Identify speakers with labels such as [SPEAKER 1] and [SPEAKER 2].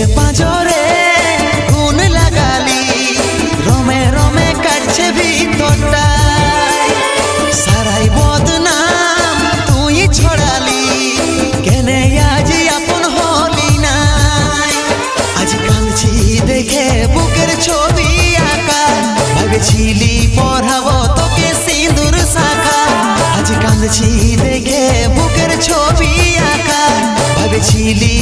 [SPEAKER 1] বুকের পাঁজরে খুন লাগালি, রমে রমে কাটছে ভিতরটা, সারাই বদনাম তুই ছড়ালি, কেনে আজ আপন হলি নাই। আজ কাঁদছি দেখে বুকের ছবি আঁকা, ভেবেছিলি পড়াবো তোকে সিঁদুর শাখা। আজ কাঁদছি দেখে বুকের ছবি আঁকা, ভেবেছিলি